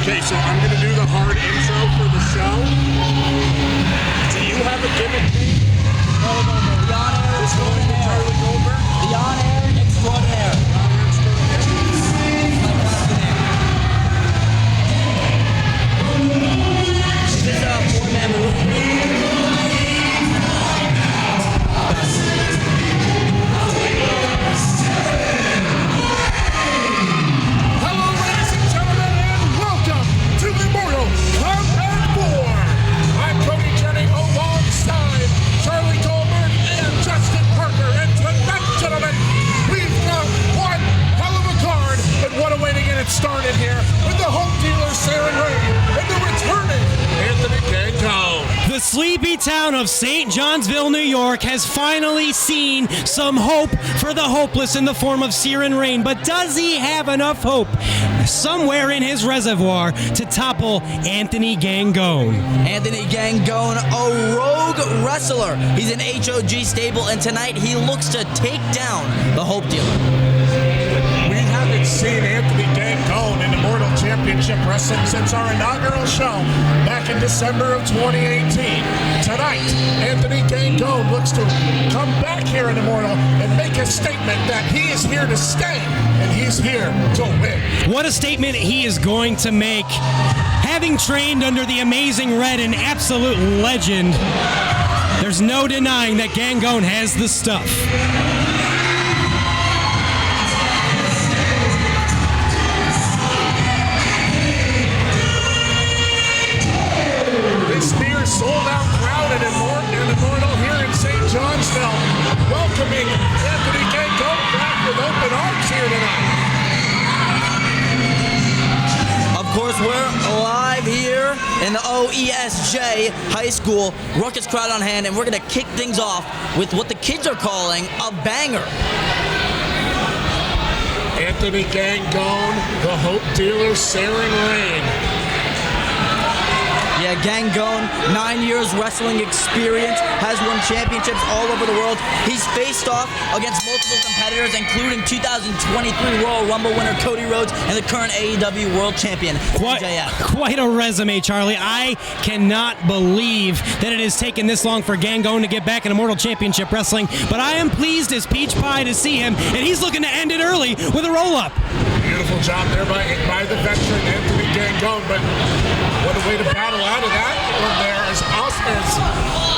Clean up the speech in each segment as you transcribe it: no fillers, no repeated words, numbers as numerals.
Okay, so I'm going to do the hard intro for the show. Do you have a gimmick name? No. The on-air It's going to Charlie Goldberg? The on-air extraordinaire. This is a four-man move. Hello, ladies and gentlemen, and welcome to Immortal Kombat 4. I'm Cody Jennings alongside Charlie Goldberg and Justin Parker. And tonight, gentlemen, we've got one hell of a card. And what a way to get it started here with the home dealer, Cerin and the returning Anthony Gangone. The sleepy town of St. Johnsville, New York has finally seen some hope for the hopeless in the form of Cerin. But does he have enough hope somewhere in his reservoir to topple Anthony Gangone? Anthony Gangone, a rogue wrestler. He's an HOG stable, and tonight he looks to take down the Hope Dealer. We haven't seen Anthony Gangone in Immortal Championship Wrestling since our inaugural show back in December of 2018. Tonight, Anthony Gangone looks to come back here in Immortal and make a statement that he is here to stay and he's here to win. What a statement he is going to make. Having trained under the amazing Red, an absolute legend, there's no denying that Gangone has the stuff. Sold out crowd at Immortal here in St. Johnsville, welcoming Anthony Gangone back with open arms here tonight. Of course, we're live here in the OESJ High School. Ruckus crowd on hand, and we're going to kick things off with what the kids are calling a banger. Anthony Gangone, the Hope Dealer, Cerin. Yeah, Gangone, 9 years wrestling experience, has won championships all over the world. He's faced off against multiple competitors, including 2023 Royal Rumble winner Cody Rhodes and the current AEW World Champion, MJF. Quite a resume, Charlie. I cannot believe that it has taken this long for Gangone to get back in Immortal Championship Wrestling, but I am pleased as peach pie to see him, and he's looking to end it early with a roll-up. Beautiful job there by the veteran Anthony Gangone, but what a way to battle out of that one there as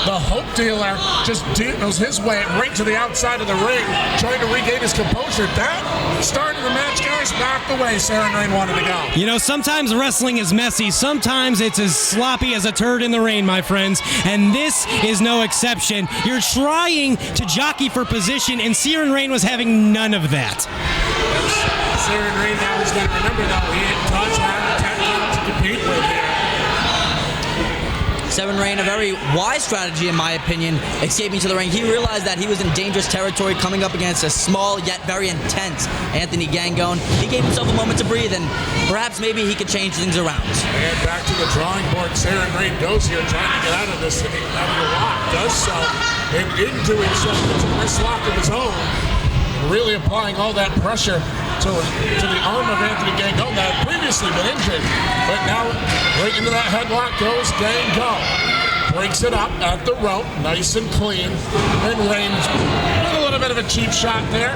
the Hope Dealer just goes his way right to the outside of the ring, trying to regain his composure. That started the match, guys, back the way Cerin wanted to go. You know, sometimes wrestling is messy. Sometimes it's as sloppy as a turd in the rain, my friends, and this is no exception. You're trying to jockey for position, and Cerin was having none of that. Cerin now is going to remember, though, he does have 10 counts to compete with here. Cerin, a very wise strategy, in my opinion, escaping to the ring. He realized that he was in dangerous territory coming up against a small yet very intense Anthony Gangone. He gave himself a moment to breathe, and perhaps maybe he could change things around. And back to the drawing board. Cerin goes here trying to get out of this, out of the lock. Does so, and in doing so, it's a wrist lock of his own. Really applying all that pressure to the arm of Anthony Gangone that had previously been injured. But now, right into that headlock goes Gangone. Breaks it up at the rope, nice and clean. And Reigns with a little bit of a cheap shot there.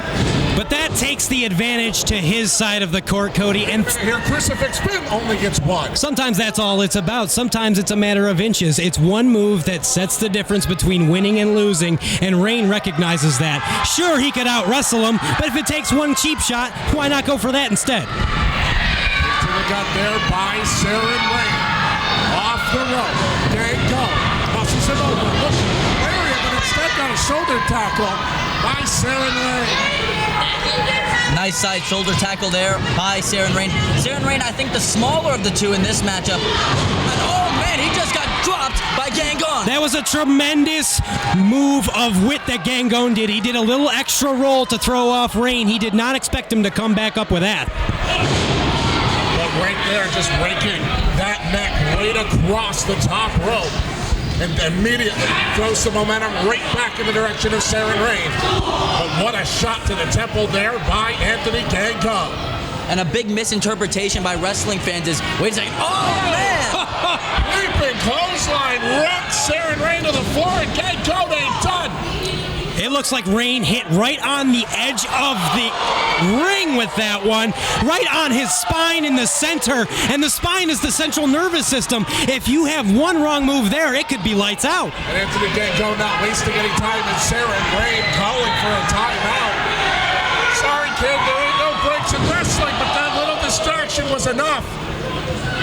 But that takes the advantage to his side of the court, Cody. And here, crucifix pin only gets one. Sometimes that's all it's about. Sometimes it's a matter of inches. It's one move that sets the difference between winning and losing, and Reign recognizes that. Sure, he could out-wrestle him, but if it takes one cheap shot, why not go for that instead? To the gut there by Cerin Reign. Off the rope. Gangone crosses him over. Look, area, but instead got a shoulder tackle by Cerin Reign. Nice side shoulder tackle there by Cerin. Cerin, I think the smaller of the two in this matchup. And oh man, he just got dropped by Gangone. That was a tremendous move of wit that Gangone did. He did a little extra roll to throw off Reign. He did not expect him to come back up with that. But right there, just raking that neck right across the top rope. And immediately throws the momentum right back in the direction of Cerin. But what a shot to the temple there by Anthony Gangone. And a big misinterpretation by wrestling fans is, wait a second, oh man! Leaping clothesline, wrecked Cerin Rahne to the floor, and Gangone done. It looks like Rahne hit right on the edge of the ring with that one, right on his spine in the center, and the spine is the central nervous system. If you have one wrong move there, it could be lights out. And Anthony Gangone not wasting any time, and Cerin Rahne calling for a timeout. Sorry, kid, there ain't no breaks in wrestling, but that little distraction was enough.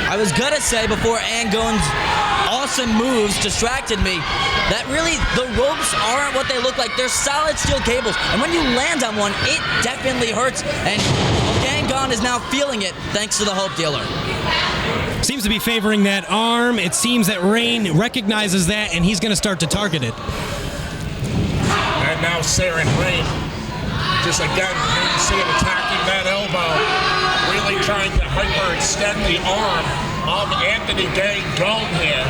I was gonna say before Gangone's awesome moves distracted me that really the ropes aren't what they look like. They're solid steel cables, and when you land on one, it definitely hurts. And Gangone is now feeling it thanks to the Hope Dealer. Seems to be favoring that arm. It seems that Rahne recognizes that, and he's going to start to target it. And now Cerin Rahne, just again, you see him attacking that elbow, really trying to hyperextend the arm of Anthony Gangone here.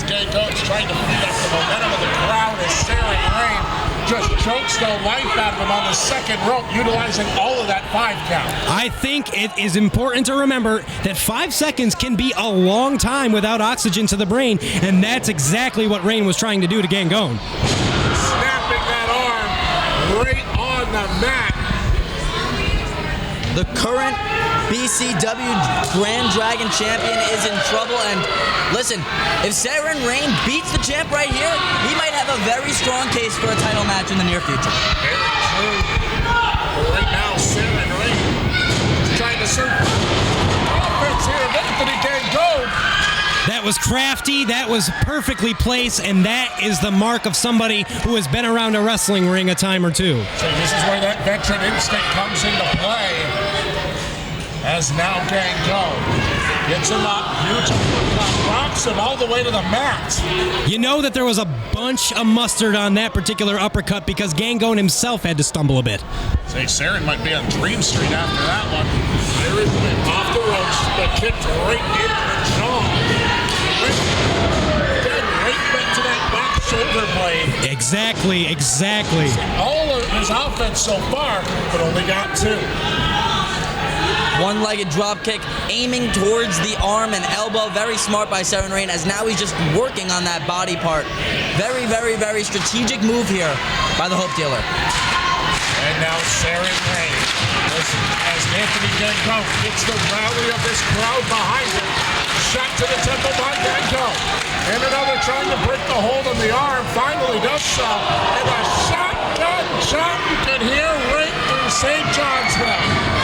Gangone's trying to feed up the momentum of the crowd as Cerin Rahne just chokes the life out of him on the second rope, utilizing all of that 5 count. I think it is important to remember that 5 seconds can be a long time without oxygen to the brain, and that's exactly what Rahne was trying to do to Gangone. Snapping that arm right on the mat. The current BCW Grand Dragon champion is in trouble, and listen, if Cerin Rahne beats the champ right here, he might have a very strong case for a title match in the near future. Very true. But right now, Cerin Rahne is trying to serve offense here of Anthony Gangone. That was crafty, that was perfectly placed, and that is the mark of somebody who has been around a wrestling ring a time or two. So this is where that veteran instinct comes into play. As now Gangone gets him up, huge uppercut, rocks him all the way to the mat. You know that there was a bunch of mustard on that particular uppercut because Gangone himself had to stumble a bit. Say, Cerin might be on Dream Street after that one. There is off the ropes, but kicked right into the jaw. Right back to that back shoulder blade. Exactly. All of his offense so far, but only got 2. One-legged drop kick, aiming towards the arm and elbow. Very smart by Cerin Rahne, as now he's just working on that body part. Very, very, very strategic move here by the Hope Dealer. And now Cerin Rahne, as Anthony Gangone gets the rally of this crowd behind him. Shot to the temple by Gangone. And another trying to break the hold on the arm. Finally does so. And a shotgun chop you can hear right through St. Johnsville.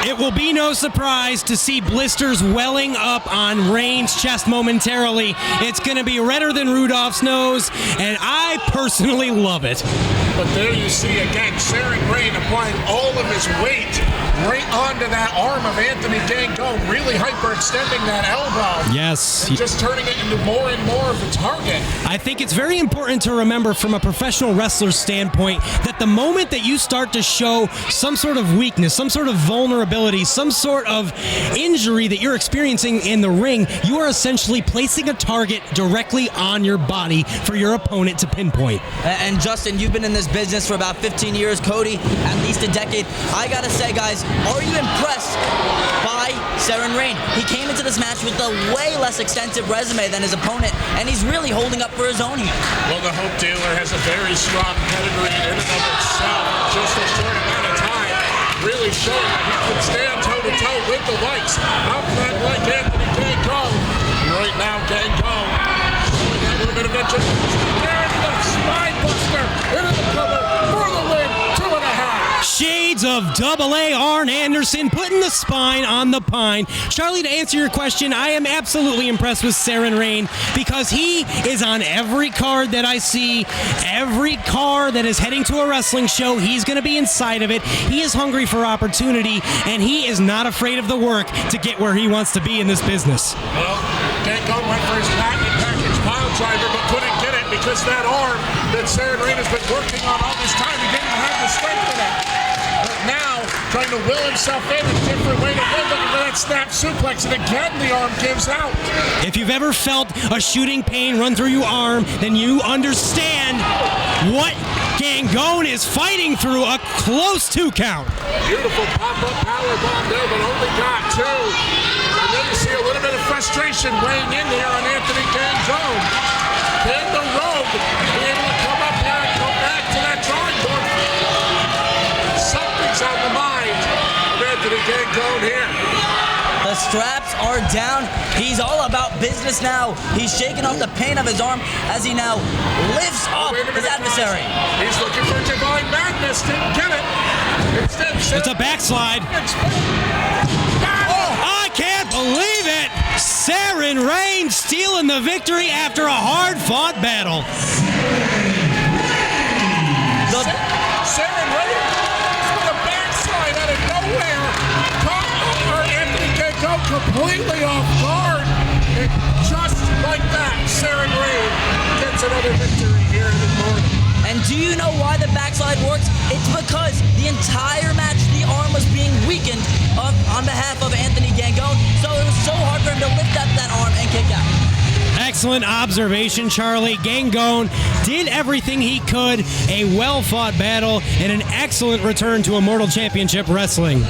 It will be no surprise to see blisters welling up on Rahne's chest momentarily. It's going to be redder than Rudolph's nose, and I personally love it. But there you see again, Cerin Rahne applying all of his weight right onto that arm of Anthony Gangone, really hyperextending that elbow. Yes. And just turning it into more and more of a target. I think it's very important to remember from a professional wrestler's standpoint that the moment that you start to show some sort of weakness, some sort of vulnerability, some sort of injury that you're experiencing in the ring, you are essentially placing a target directly on your body for your opponent to pinpoint. And Justin, you've been in this business for about 15 years. Cody, at least a decade. I gotta say, guys, are you impressed by Cerin Rahne? He came into this match with a way less extensive resume than his opponent, and he's really holding up for his own here. Well, the Hope Dealer has a very strong pedigree in and of itself. Just a short amount of time, really showing that he can stand toe-to-toe with the likes of that like Anthony Gangone. Right now, Gangone showing that little bit of interest. There into the spine buster, into the cover for the win, 2.5. Shades of AA Arn Anderson putting the spine on the pine. Charlie, to answer your question, I am absolutely impressed with Cerin Rahne because he is on every card that I see, every car that is heading to a wrestling show. He's going to be inside of it. He is hungry for opportunity, and he is not afraid of the work to get where he wants to be in this business. Well, Gangone went for his package pile driver, but couldn't get it because that arm that Cerin Rahne has been working on all this time, he didn't have the strength for that. But now trying to will himself in a different way to win. Looking for that snap suplex, and again the arm gives out. If you've ever felt a shooting pain run through your arm, then you understand what Gangone is fighting through. A close 2 count. Beautiful pop-up power bomb there, but only got 2. And then you see a little bit of frustration weighing in here on Anthony Gangone. Can the Rogue be able to come up here and go back to that drawing board? Something's on the mind of Anthony Gangone here. The straps are down. He's all about business now. He's shaking off the pain of his arm as he now lifts up his adversary. He's looking for divine madness. Didn't get it. Instead, It's a backslide. Oh, I can't believe it. Cerin Rahne stealing the victory after a hard-fought battle. Cerin Rahne with a backslide out of nowhere. Anthony Gangone completely off guard. And just like that, Cerin Rahne gets another victory here in Immortal. And do you know why the backslide works? It's because the entire match, the arm was being weakened on behalf of Anthony Gangone, so it was so hard for him to lift up that arm and kick out. Excellent observation, Charlie. Gangone did everything he could. A well-fought battle and an excellent return to Immortal Championship Wrestling.